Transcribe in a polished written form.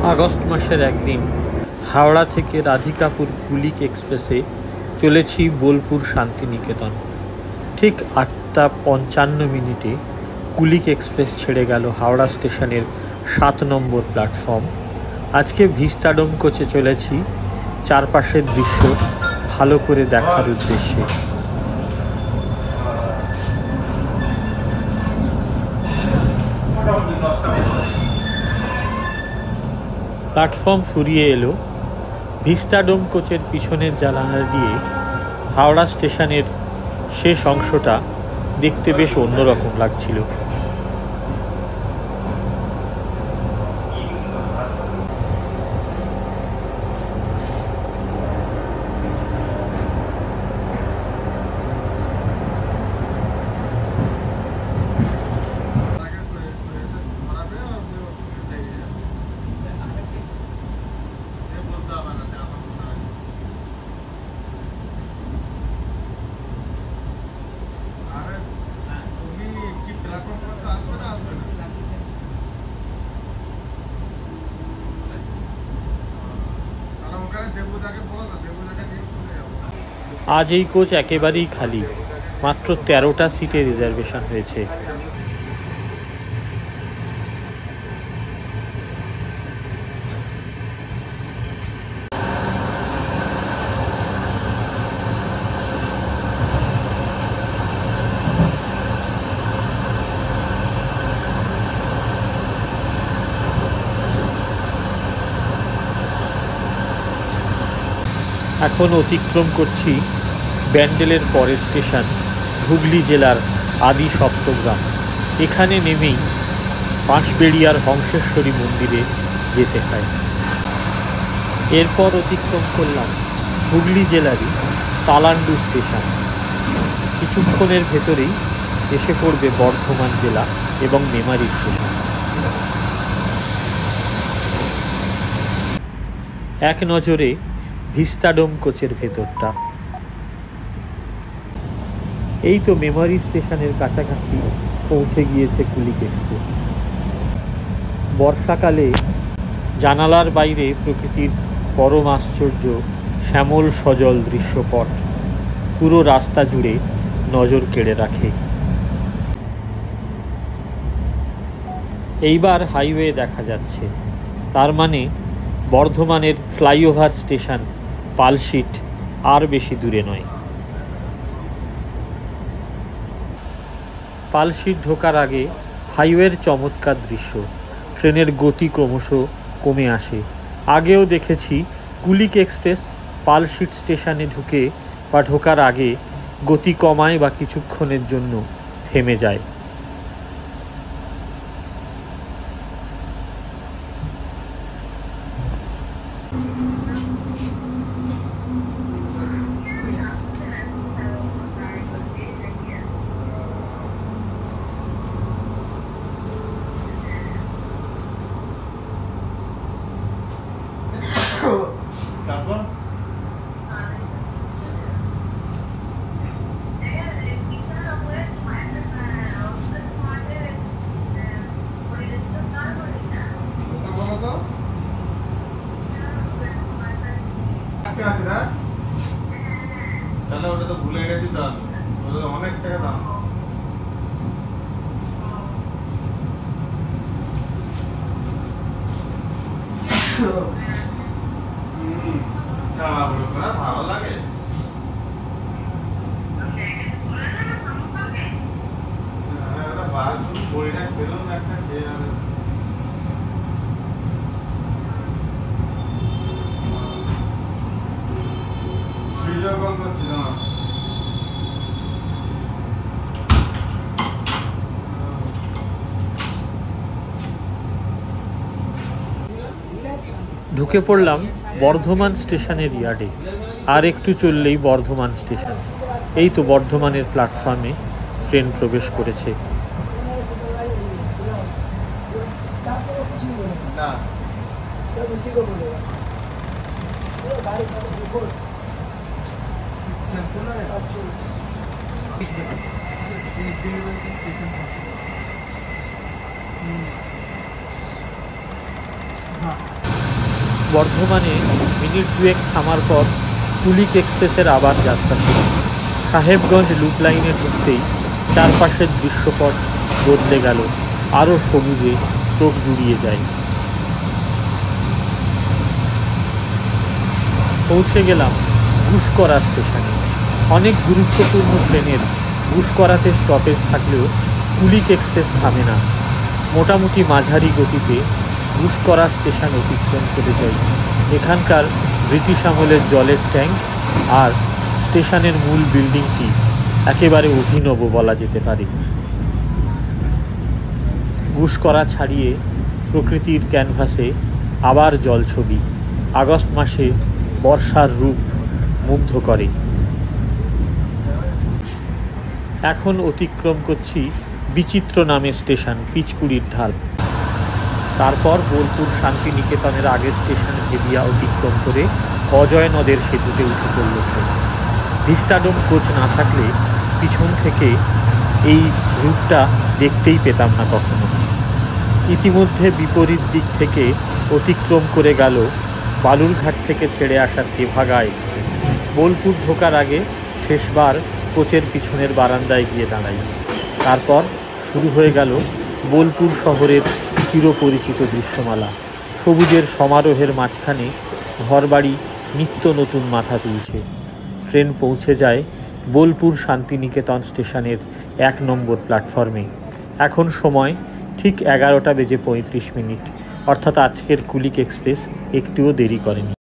August মাসের একদিন হাওড়া থেকে রাধিকাপুর কুলিক এক্সপ্রেসে চলেছি বোলপুর শান্তিনিকেতন। ঠিক 8:55 কুলিক এক্সপ্রেস ছেড়ে গেল হাওড়া স্টেশনের 7 নম্বর প্ল্যাটফর্ম। আজকে ভিস্টাডোম কোচে চলেছি চারপাশের দৃশ্য ভালো করে দেখার উদ্দেশ্যে। প্ল্যাটফর্ম ফুরিয়ে এলো। ভিস্টাডোম কোচের পিছনের জানালা দিয়ে হাওড়া স্টেশনের শেষ অংশটা দেখতে বেশ অন্যরকম লাগছিল। আজ এই কোচ একেবারেই খালি, মাত্র 13টা সিটে রিজার্ভেশন হয়েছে। এখন অতিক্রম করছি ব্যান্ডেলের পরের স্টেশন হুগলি জেলার আদি সপ্তগ্রাম। এখানে নেমেই বাঁশবেড়িয়ার হংসেশ্বরী মন্দিরে যেতে হয়। এরপর অতিক্রম করলাম হুগলি জেলারই তালান্ডু স্টেশন। কিছুক্ষণের ভেতরেই এসে পড়বে বর্ধমান জেলা এবং মেমারি স্টেশন। এক নজরে ভিস্টাডোম কোচের ভেতরটা। এই তো মেমারি স্টেশনের কাছাকাছি পৌঁছে গিয়েছে কুলিক এক্সপ্রেস। বর্ষাকালে জানালার বাইরে প্রকৃতির পরম আশ্চর্য শ্যামল সজল দৃশ্যপট পুরো রাস্তা জুড়ে নজর কেড়ে রাখে। এইবার হাইওয়ে দেখা যাচ্ছে, তার মানে বর্ধমানের ফ্লাইওভার স্টেশন পালশিট আর বেশি দূরে নয়। পালশিট ঢোকার আগে হাইওয়ের চমৎকার দৃশ্য। ট্রেনের গতি ক্রমশ কমে আসে। আগেও দেখেছি কুলিক এক্সপ্রেস পালশিট স্টেশনে ঢোকার আগে গতি কমায় বা কিছুক্ষণের জন্য থেমে যায়। তাহলে ওটা তো ভুলে গেছি, দাম ওটা অনেক টাকা দাম। ভালো লাগে বইটা ফেলুন একটা খেয়ে যাবে। ভিডিও কল করছিল না। ঢুকে পড়লাম বর্ধমান স্টেশনের ইয়ার্ডে। আর একটু চললেই বর্ধমান স্টেশন। এই তো বর্ধমানের প্ল্যাটফর্মে ট্রেন প্রবেশ করেছে। বর্ধমানে মিনিট দুয়েক থামার পর কুলিক এক্সপ্রেসের আবার যাত্রা শুরু। সাহেবগঞ্জ লুপ লাইনে ঢুকতেই চারপাশের দৃশ্যপট বদলে গেল, আরও সবুজে চোখ জুড়িয়ে যায়। পৌঁছে গেলাম গুসকরা স্টেশনে। অনেক গুরুত্বপূর্ণ ট্রেনের গুসকরাতে স্টপেজ থাকলেও কুলিক এক্সপ্রেস থামে না। মোটামুটি মাঝারি গতিতে গুসকরা স্টেশন অতিক্রম করে যাই। এখানকার ব্রিটিশ আমলের জলের ট্যাঙ্ক আর স্টেশনের মূল বিল্ডিংটি একেবারে অভিনব বলা যেতে পারে। গুসকরা ছাড়িয়ে প্রকৃতির ক্যানভাসে আবার জলছবি। আগস্ট মাসে বর্ষার রূপ মুগ্ধ করে। এখন অতিক্রম করছি বিচিত্র নামে স্টেশন, পিচকুড়ির ঢাল। তারপর বোলপুর শান্তিনিকেতনের আগের স্টেশন ভেদিয়া অতিক্রম করে অজয় নদের সেতুতে উঠে পড়ল ট্রেন। ভিস্টাডোম কোচ না থাকলে পিছন থেকে এই রূপটা দেখতেই পেতাম না কখনো। ইতিমধ্যে বিপরীত দিক থেকে অতিক্রম করে গেল বালুরঘাট থেকে ছেড়ে আসা তেভাগা এক্সপ্রেস। বোলপুর ঢোকার আগে শেষবার কোচের পিছনের বারান্দায় গিয়ে দাঁড়াই। তারপর শুরু হয়ে গেল বোলপুর শহরের চিরপরিচিত দৃশ্যমালা। সবুজের সমারোহের মাঝখানে ঘরবাড়ি নিত্য নতুন মাথা তুলছে। ট্রেন পৌঁছে যায় বোলপুর শান্তিনিকেতন স্টেশনের 1 নম্বর প্ল্যাটফর্মে। এখন সময় ঠিক 11টা বেজে 35 মিনিট, অর্থাৎ আজকের কুলিক এক্সপ্রেস একটুও দেরি করেনি।